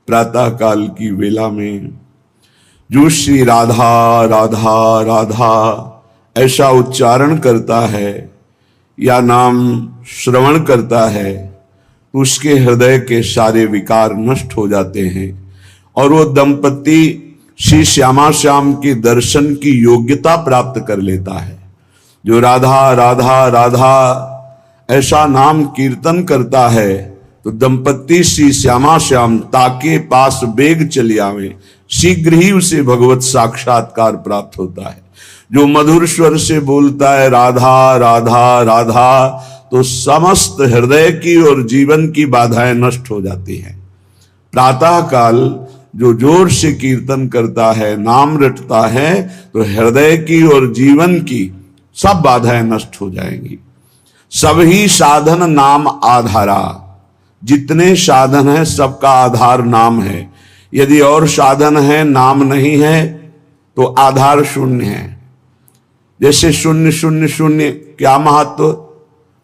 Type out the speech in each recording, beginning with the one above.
प्रातः काल की वेला में जो श्री राधा राधा राधा ऐसा उच्चारण करता है या नाम श्रवण करता है तो उसके हृदय के सारे विकार नष्ट हो जाते हैं और वो दंपति श्री श्यामा श्याम के दर्शन की योग्यता प्राप्त कर लेता है। जो राधा राधा राधा ऐसा नाम कीर्तन करता है तो दंपति श्री श्यामा श्याम ताके पास बेग चली आवे, शीघ्र ही उसे भगवत साक्षात्कार प्राप्त होता है। जो मधुर स्वर से बोलता है राधा राधा राधा तो समस्त हृदय की और जीवन की बाधाएं नष्ट हो जाती हैं। प्रातः काल जो जोर से कीर्तन करता है, नाम रटता है तो हृदय की और जीवन की सब बाधाएं नष्ट हो जाएंगी। सभी साधन नाम आधारा, जितने साधन है सबका आधार नाम है। यदि और साधन है नाम नहीं है तो आधार शून्य है। जैसे शून्य शून्य शून्य क्या महत्व,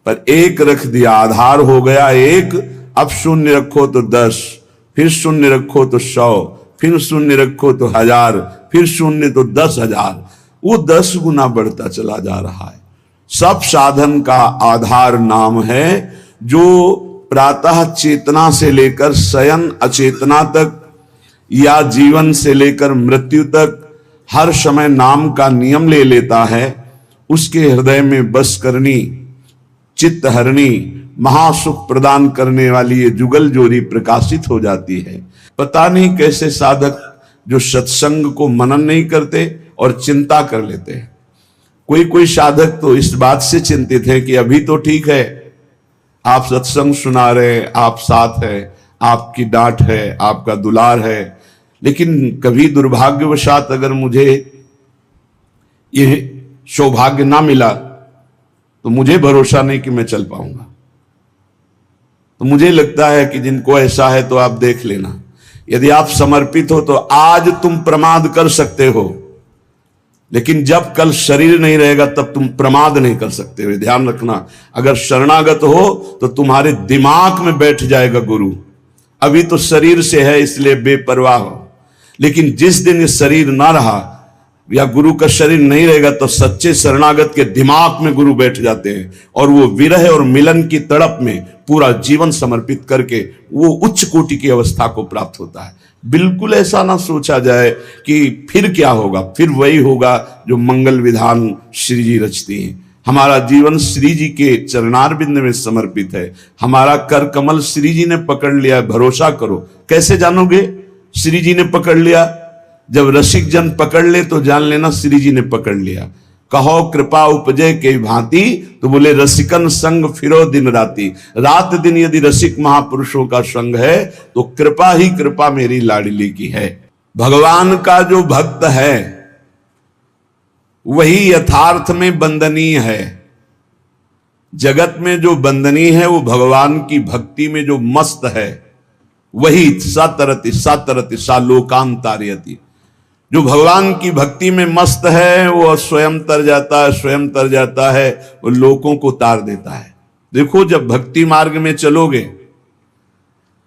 पर एक रख दिया आधार हो गया एक। अब शून्य रखो तो 10, फिर शून्य रखो तो 100, फिर शून्य रखो तो 1000, फिर शून्य तो 10,000, वो 10 गुना बढ़ता चला जा रहा है। सब साधन का आधार नाम है। जो प्रातः चेतना से लेकर शयन अचेतना तक या जीवन से लेकर मृत्यु तक हर समय नाम का नियम ले लेता है, उसके हृदय में बस करनी चित्त हरणी महासुख प्रदान करने वाली ये जुगल जोड़ी प्रकाशित हो जाती है। पता नहीं कैसे साधक जो सत्संग को मनन नहीं करते और चिंता कर लेते हैं। कोई साधक तो इस बात से चिंतित है कि अभी तो ठीक है, आप सत्संग सुना रहे, आप साथ है, आपकी डांट है, आपका दुलार है, लेकिन कभी दुर्भाग्यवशात अगर मुझे ये सौभाग्य ना मिला तो मुझे भरोसा नहीं कि मैं चल पाऊंगा। तो मुझे लगता है कि जिनको ऐसा है तो आप देख लेना। यदि आप समर्पित हो तो आज तुम प्रमाद कर सकते हो, लेकिन जब कल शरीर नहीं रहेगा तब तुम प्रमाद नहीं कर सकते हो। ध्यान रखना, अगर शरणागत हो तो तुम्हारे दिमाग में बैठ जाएगा गुरु। अभी तो शरीर से है इसलिए बेपरवाह हो, लेकिन जिस दिन ये शरीर ना रहा या गुरु का शरीर नहीं रहेगा तो सच्चे शरणागत के दिमाग में गुरु बैठ जाते हैं और वो विरह और मिलन की तड़प में पूरा जीवन समर्पित करके वो उच्च कोटि की अवस्था को प्राप्त होता है। बिल्कुल ऐसा ना सोचा जाए कि फिर क्या होगा, फिर वही होगा जो मंगल विधान श्री जी रचती हैं। हमारा जीवन श्री जी के चरणारविंद में समर्पित है। हमारा कर कमल श्री जी ने पकड़ लिया है, भरोसा करो। कैसे जानोगे श्री जी ने पकड़ लिया? जब रसिक जन पकड़ ले तो जान लेना श्री जी ने पकड़ लिया। कहो कृपा उपजे के भांति, तो बोले रसिकन संग फिरो दिन राती। रात दिन यदि रसिक महापुरुषों का संग है तो कृपा ही कृपा मेरी लाडली की है। भगवान का जो भक्त है वही यथार्थ में वंदनीय है। जगत में जो वंदनीय है वो भगवान की भक्ति में जो मस्त है वही सतरति सतरति सा लोकांतारयति। जो भगवान की भक्ति में मस्त है वो स्वयं तर जाता है, स्वयं तर जाता है, वो लोगों को तार देता है। देखो जब भक्ति मार्ग में चलोगे,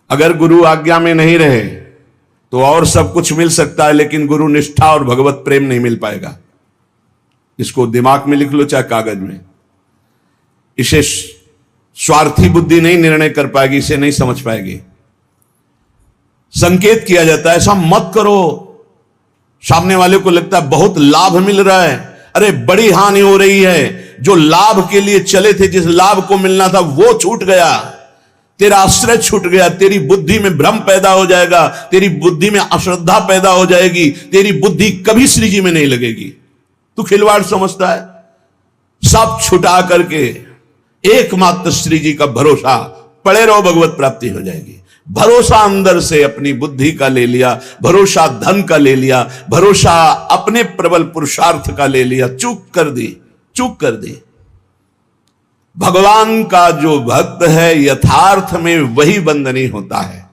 अगर गुरु आज्ञा में नहीं रहे तो और सब कुछ मिल सकता है, लेकिन गुरु निष्ठा और भगवत प्रेम नहीं मिल पाएगा। इसको दिमाग में लिख लो चाहे कागज में। इसे स्वार्थी बुद्धि नहीं निर्णय कर पाएगी, इसे नहीं समझ पाएगी। संकेत किया जाता है ऐसा मत करो। सामने वाले को लगता है बहुत लाभ मिल रहा है, अरे बड़ी हानि हो रही है। जो लाभ के लिए चले थे, जिस लाभ को मिलना था वो छूट गया, तेरा आश्रय छूट गया, तेरी बुद्धि में भ्रम पैदा हो जाएगा, तेरी बुद्धि में अश्रद्धा पैदा हो जाएगी, तेरी बुद्धि कभी श्री जी में नहीं लगेगी। तू खिलवाड़ समझता है। सब छुटा करके एकमात्र श्री जी का भरोसा पड़े रहो, भगवत प्राप्ति हो जाएगी। भरोसा अंदर से अपनी बुद्धि का ले लिया, भरोसा धन का ले लिया, भरोसा अपने प्रबल पुरुषार्थ का ले लिया, चूक कर दी। भगवान का जो भक्त है यथार्थ में वही वंदनीय होता है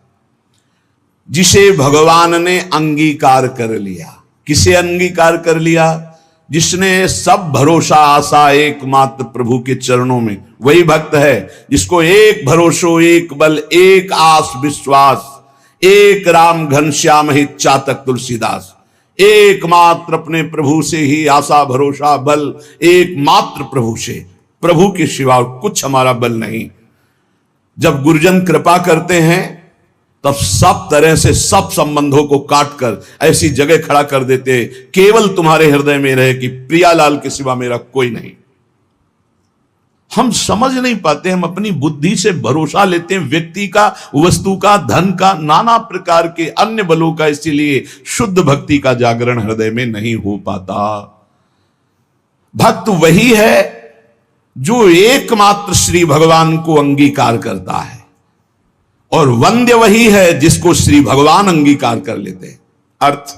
जिसे भगवान ने अंगीकार कर लिया। किसे अंगीकार कर लिया? जिसने सब भरोसा आशा एकमात्र प्रभु के चरणों में, वही भक्त है जिसको एक भरोसो एक बल एक आस विश्वास एक राम घनश्याम हित चातक तुलसीदास। एकमात्र अपने प्रभु से ही आशा भरोसा बल, एकमात्र प्रभु से, प्रभु के सिवा कुछ हमारा बल नहीं। जब गुरुजन कृपा करते हैं तब सब तरह से सब संबंधों को काट कर ऐसी जगह खड़ा कर देते, केवल तुम्हारे हृदय में रहे कि प्रियालाल के सिवा मेरा कोई नहीं। हम समझ नहीं पाते, हम अपनी बुद्धि से भरोसा लेते हैं व्यक्ति का, वस्तु का, धन का, नाना प्रकार के अन्य बलों का, इसीलिए शुद्ध भक्ति का जागरण हृदय में नहीं हो पाता। भक्त वही है जो एकमात्र श्री भगवान को अंगीकार करता है, और वंद्य वही है जिसको श्री भगवान अंगीकार कर लेते हैं। अर्थ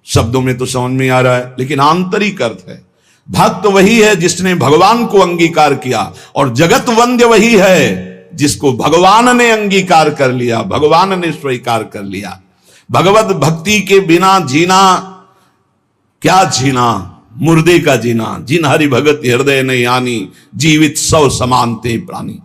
शब्दों में तो समझ में आ रहा है, लेकिन आंतरिक अर्थ है, भक्त वही है जिसने भगवान को अंगीकार किया, और जगत वंद्य वही है जिसको भगवान ने अंगीकार कर लिया, भगवान ने स्वीकार कर लिया। भगवत भक्ति के बिना जीना क्या जीना, मुर्दे का जीना। जिन हरि भगत हृदय ने यानी, जीवित सौ समानते प्राणी।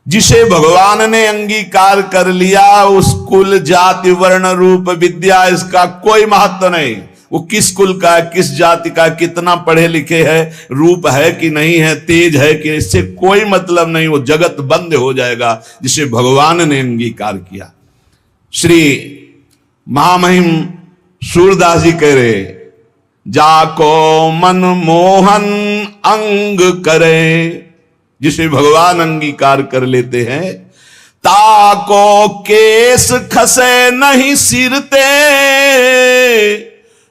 जिसे भगवान ने अंगीकार कर लिया, उस कुल जाति वर्ण रूप विद्या इसका कोई महत्व नहीं। वो किस कुल का, किस जाति का, कितना पढ़े लिखे है, रूप है कि नहीं है, तेज है कि, इससे कोई मतलब नहीं। वो जगत बंद हो जाएगा जिसे भगवान ने अंगीकार किया। श्री महामहिम सूरदास जी कह रहे, जाको मन मोहन अंग करे, जिसे भगवान अंगीकार कर लेते हैं। ताको केस खसे नहीं सिरते,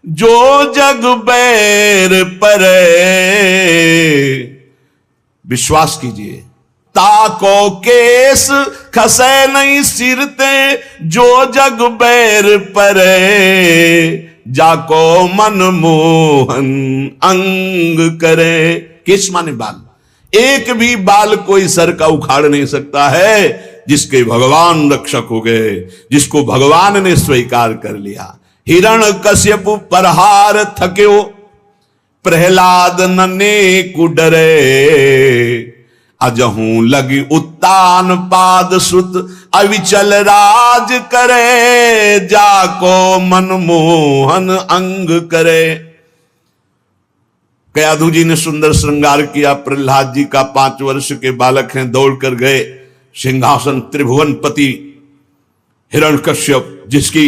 जो जग बैर परे। विश्वास कीजिए, ताको केस खसे नहीं सिरते, जो जग बैर परे। जाको मन मोहन अंग करे। केस माने बाल, एक भी बाल कोई सर का उखाड़ नहीं सकता है जिसके भगवान रक्षक हो गए, जिसको भगवान ने स्वीकार कर लिया। हिरण कश्यप परहार थक्यो, प्रहलाद नने कुडरे। अजहू लगी उत्तान पाद सुत, अविचल राज करे। जाको मन मोहन अंग करे। कयाधु जी ने सुंदर श्रृंगार किया। प्रहलाद जी का 5 वर्ष के बालक हैं, दौड़कर गए सिंहासन त्रिभुवनपति हिरण्यकश्यप, जिसकी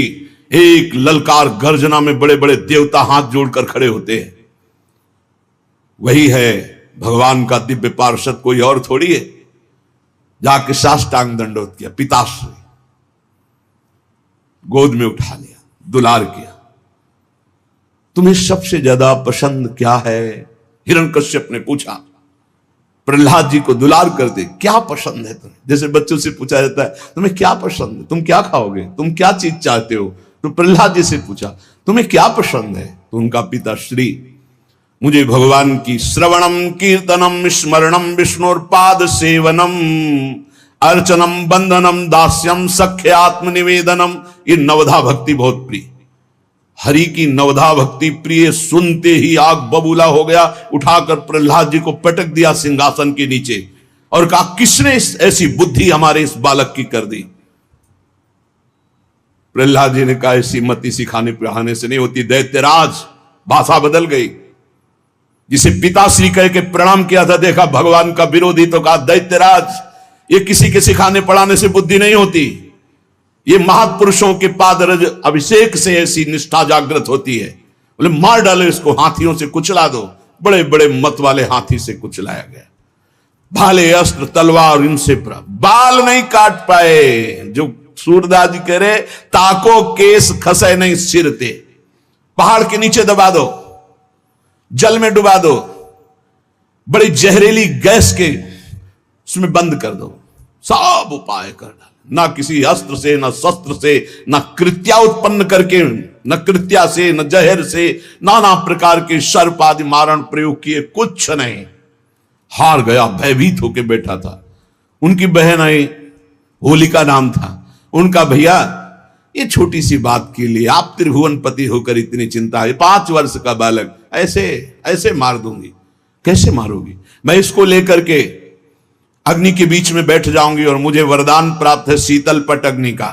एक ललकार गर्जना में बड़े बड़े देवता हाथ जोड़कर खड़े होते हैं, वही है भगवान का दिव्य पार्षद, कोई और थोड़ी है। जाके साष्टांग दंडोत किया, पिताश्री गोद में उठा लिया, दुलार किया। तुम्हें सबसे ज्यादा पसंद क्या है? हिरण्यकश्यप ने पूछा। प्रहलाद जी को दुलार करते, क्या पसंद है तुम्हें? जैसे बच्चों से पूछा जाता है तुम्हें क्या पसंद है, तुम क्या खाओगे, तुम क्या चीज चाहते हो, तो प्रहलाद जी से पूछा तुम्हें क्या पसंद है? तो उनका पिता श्री, मुझे भगवान की श्रवणम कीर्तनम स्मरणम विष्णुर्पाद सेवनम अर्चनम बंदनम दास्यम सख्य आत्मनिवेदनम, ये नवधा भक्ति बहुत प्रिय। हरि की नवधा भक्ति प्रिय सुनते ही आग बबूला हो गया। उठाकर प्रहलाद जी को पटक दिया सिंहासन के नीचे और कहा, किसने ऐसी बुद्धि हमारे इस बालक की कर दी? प्रहलाद जी ने कहा, ऐसी मति सिखाने पढ़ाने से नहीं होती दैत्यराज। भाषा बदल गई। जिसे पिताश्री कह के प्रणाम किया था, देखा भगवान का विरोधी, तो कहा दैत्यराज, ये किसी के सिखाने पढ़ाने से बुद्धि नहीं होती, ये महापुरुषों के पादरज अभिषेक से ऐसी निष्ठा जागृत होती है। बोले मार डालो इसको, हाथियों से कुचला दो। बड़े बड़े मत वाले हाथी से कुचलाया गया। भाले अस्त्र तलवार इनसे बाल नहीं काट पाए। जो सूरदास जी कह रहे, ताको केस खसे नहीं सिरते, पहाड़ के नीचे दबा दो, जल में डुबा दो, बड़ी जहरीली गैस के उसमें बंद कर दो, सब उपाय कर डाल। ना किसी अस्त्र से, ना शस्त्र से, ना कृत्या उत्पन्न करके, न कृत्या से, न जहर से, नाना प्रकार के सर्प आदि मारण प्रयोग किए, कुछ नहीं। हार गया, भयभीत होकर बैठा था। उनकी बहन आई, होलिका नाम था उनका। भैया ये छोटी सी बात के लिए आप त्रिभुवनपति होकर इतनी चिंता है, 5 वर्ष का बालक ऐसे ऐसे मार दूंगी। कैसे मारोगी? मैं इसको लेकर के अग्नि के बीच में बैठ जाऊंगी और मुझे वरदान प्राप्त है शीतल पट अग्नि का,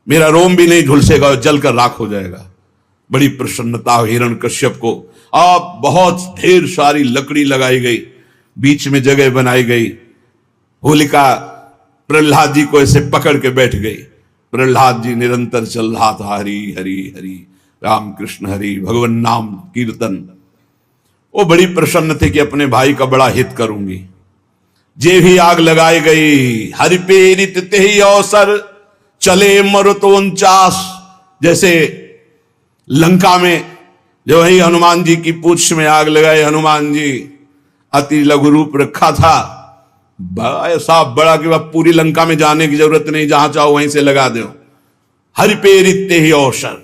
मेरा रोम भी नहीं झुलसेगा और जलकर राख हो जाएगा। बड़ी प्रसन्नता हिरण्यकश्यप को। अब बहुत ढेर सारी लकड़ी लगाई गई, बीच में जगह बनाई गई। होलिका प्रहलाद जी को ऐसे पकड़ के बैठ गई। प्रहलाद जी निरंतर चल रहा था, हरि हरि हरि राम कृष्ण हरि, भगवान नाम कीर्तन। वो बड़ी प्रसन्न थे कि अपने भाई का बड़ा हित करूंगी। जे भी आग लगाई गई, हरि प्रेरित ते ही अवसर चले मरुतो 49। जैसे लंका में जो वही हनुमान जी की पूंछ में आग लगाए, हनुमान जी अति लघु रूप रखा था, ऐसा बड़ा कि वह पूरी लंका में जाने की जरूरत नहीं, जहां चाहो वहीं से लगा दो। हरि प्रेरित ते ही अवसर।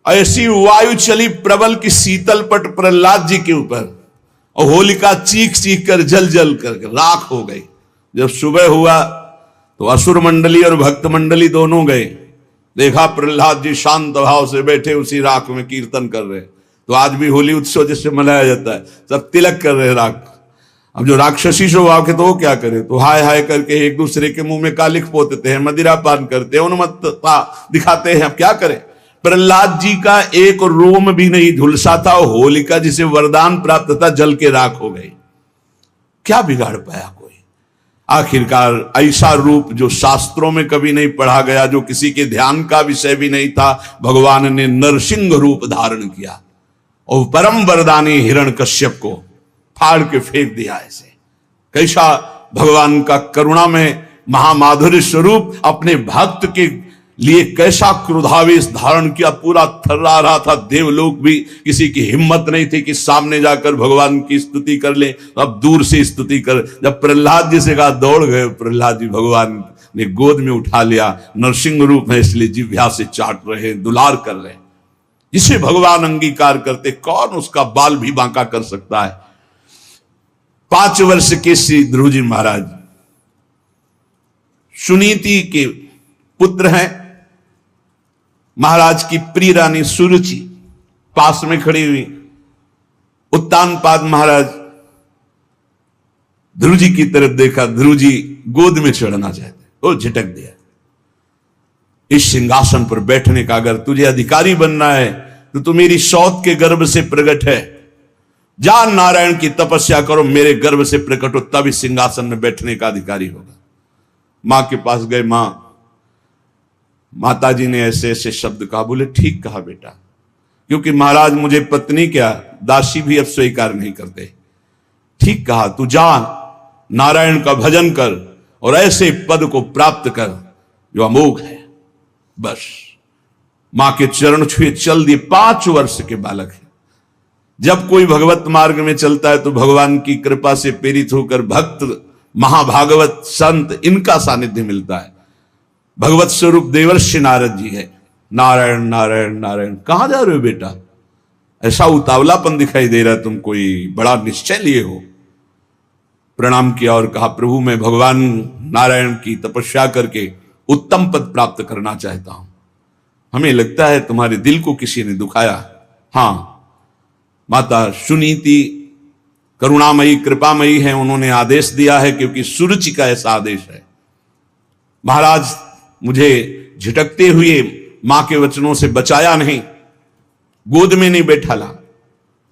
ऐसी वायु चली प्रबल की शीतल पट प्रहलाद जी के ऊपर, और होलिका चीख चीख कर जल जल कर राख हो गई। जब सुबह हुआ तो असुर मंडली और भक्त मंडली दोनों गए। देखा प्रहलाद जी शांत भाव से बैठे उसी राख में कीर्तन कर रहे। तो आज भी होली उत्सव जिससे मनाया जाता है, सब तिलक कर रहे राख। अब जो राक्षसी स्वभाव के तो वो क्या करे, तो हाय हाय करके एक दूसरे के मुंह में कालिख पोतते हैं, मदिरा पान करते हैं, उन्मत्तता दिखाते हैं। अब क्या करें, प्रहलाद जी का एक रोम भी नहीं झुलसा था। होलिका जिसे वरदान प्राप्त था जल के राख हो गई। क्या बिगाड़ पाया कोई। आखिरकार ऐसा रूप जो शास्त्रों में कभी नहीं पढ़ा गया, जो किसी के ध्यान का विषय भी नहीं था, भगवान ने नरसिंह रूप धारण किया और परम वरदानी हिरण्यकश्यप को फाड़ के फेंक दिया। ऐसे कैसा भगवान का करुणा में महामाधुर्य स्वरूप अपने भक्त के लिए कैसा क्रोधावेश धारण किया, पूरा थर्रा रहा था। देवलोक भी किसी की हिम्मत नहीं थी कि सामने जाकर भगवान की स्तुति कर ले, अब दूर से स्तुति कर। जब प्रहलाद जी से कहा, दौड़ गए प्रहलाद जी, भगवान ने गोद में उठा लिया। नरसिंह रूप है इसलिए जिह्वा से चाट रहे, दुलार कर रहे। जिसे भगवान अंगीकार करते, कौन उसका बाल भी बांका कर सकता है। 5 वर्ष के श्री ध्रुव जी महाराज सुनीति के पुत्र हैं। महाराज की प्रिय रानी सुरुचि पास में खड़ी हुई। उत्तानपाद महाराज ध्रुव जी की तरफ देखा, ध्रुव जी गोद में चढ़ना चाहते, वो झटक दिया। इस सिंहासन पर बैठने का अगर तुझे अधिकारी बनना है तो तू मेरी सौत के गर्भ से प्रकट है। जा नारायण की तपस्या करो, मेरे गर्भ से प्रकट हो, तब इस सिंहासन में बैठने का अधिकारी होगा। मां के पास गए। माता जी ने ऐसे ऐसे शब्द कहा। बोले ठीक कहा बेटा, क्योंकि महाराज मुझे पत्नी क्या दासी भी अब स्वीकार नहीं करते। ठीक कहा, तू जा नारायण का भजन कर और ऐसे पद को प्राप्त कर जो अमोघ है। बस मां के चरण छुए चल दिए। 5 वर्ष के बालक है। जब कोई भगवत मार्ग में चलता है तो भगवान की कृपा से प्रेरित होकर भक्त, महाभागवत, संत, इनका सानिध्य मिलता है। भगवत स्वरूप देवर्षि नारद जी है। नारायण नारायण नारायण। कहां जा रहे हो बेटा, ऐसा उतावलापन दिखाई दे रहा है, तुम कोई बड़ा निश्चय लिए हो। प्रणाम किया और कहा, प्रभु मैं भगवान नारायण की तपस्या करके उत्तम पद प्राप्त करना चाहता हूं। हमें लगता है तुम्हारे दिल को किसी ने दुखाया। हां, माता सुनीति करुणामयी कृपामयी है, उन्होंने आदेश दिया है, क्योंकि सुरुचि का ऐसा आदेश है। महाराज मुझे झटकते हुए मां के वचनों से बचाया नहीं, गोद में नहीं बैठाला।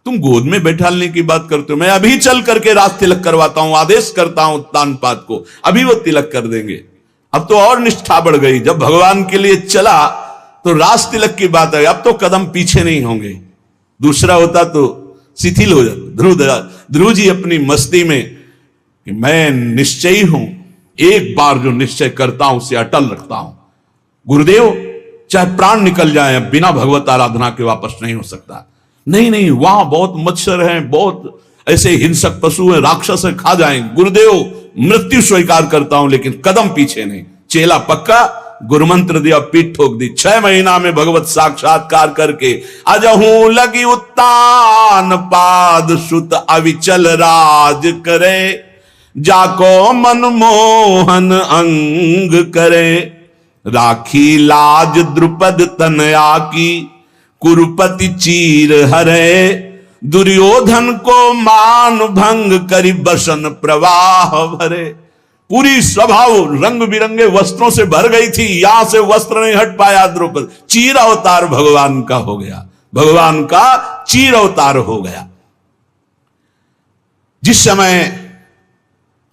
तुम गोद में बैठालने की बात करते हो, मैं अभी चल करके राज तिलक करवाता हूं, आदेश करता हूं उत्तानपाद को, अभी वो तिलक कर देंगे। अब तो और निष्ठा बढ़ गई। जब भगवान के लिए चला तो राज तिलक की बात है, अब तो कदम पीछे नहीं होंगे। दूसरा होता तो शिथिल हो जाता। ध्रुव जी अपनी मस्ती में कि मैं निश्चयी हूं, एक बार जो निश्चय करता हूं उसे अटल रखता हूं। गुरुदेव चाहे प्राण निकल जाए, बिना भगवत आराधना के वापस नहीं हो सकता। नहीं नहीं, वहां बहुत मच्छर हैं, बहुत ऐसे हिंसक पशु हैं, राक्षस हैं, खा जाएंगे। गुरुदेव मृत्यु स्वीकार करता हूं, लेकिन कदम पीछे नहीं। चेला पक्का, गुरुमंत्र दिया, पीठ ठोक दी। 6 महीना में भगवत साक्षात्कार करके अजहू लगी उत्तान पाद सुत अविचल राज करे, जाको मनमोहन अंग करे, राखी लाज द्रुपद तनया की, कुरुपति चीर हरे, दुर्योधन को मान भंग करी बसन प्रवाह भरे। पूरी स्वभाव रंग बिरंगे वस्त्रों से भर गई थी, यहां से वस्त्र नहीं हट पाया द्रौपदी। चीर अवतार भगवान का हो गया, भगवान का चीर अवतार हो गया। जिस समय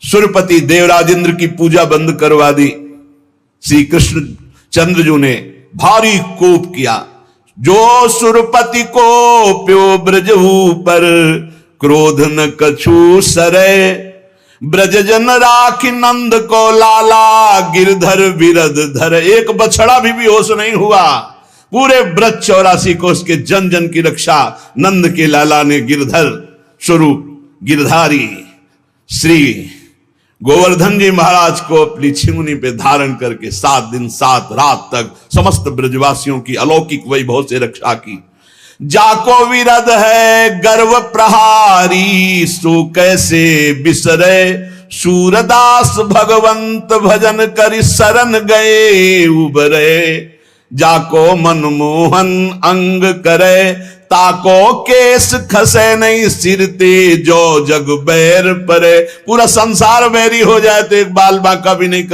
सुरपति देवराज इंद्र की पूजा बंद करवा दी, श्री कृष्ण चंद्रजू ने भारी कोप किया। जो सुरपति को प्यो ब्रजहू पर, क्रोध न कछु सरे, ब्रज जन राखी नंद को लाला, गिरधर बिरद धर। एक बछड़ा भी बेहोश नहीं हुआ, पूरे ब्रज 84 को उसके जन जन की रक्षा नंद के लाला ने गिरधर स्वरूप गिरधारी श्री गोवर्धन जी महाराज को अपनी छिंगनी पे धारण करके 7 दिन 7 रात तक समस्त ब्रजवासियों की अलौकिक वैभव से रक्षा की। जाको विरद है गर्व प्रहारी, सो कैसे बिसरे, सूरदास भगवंत भजन कर शरण गए उबरे। जाको मनमोहन अंग करे, ताको केस खसे नहीं सिरते, जो जग बैर परे। पूरा संसार बैरी हो जाए तो एक बाल बांका भी नहीं कर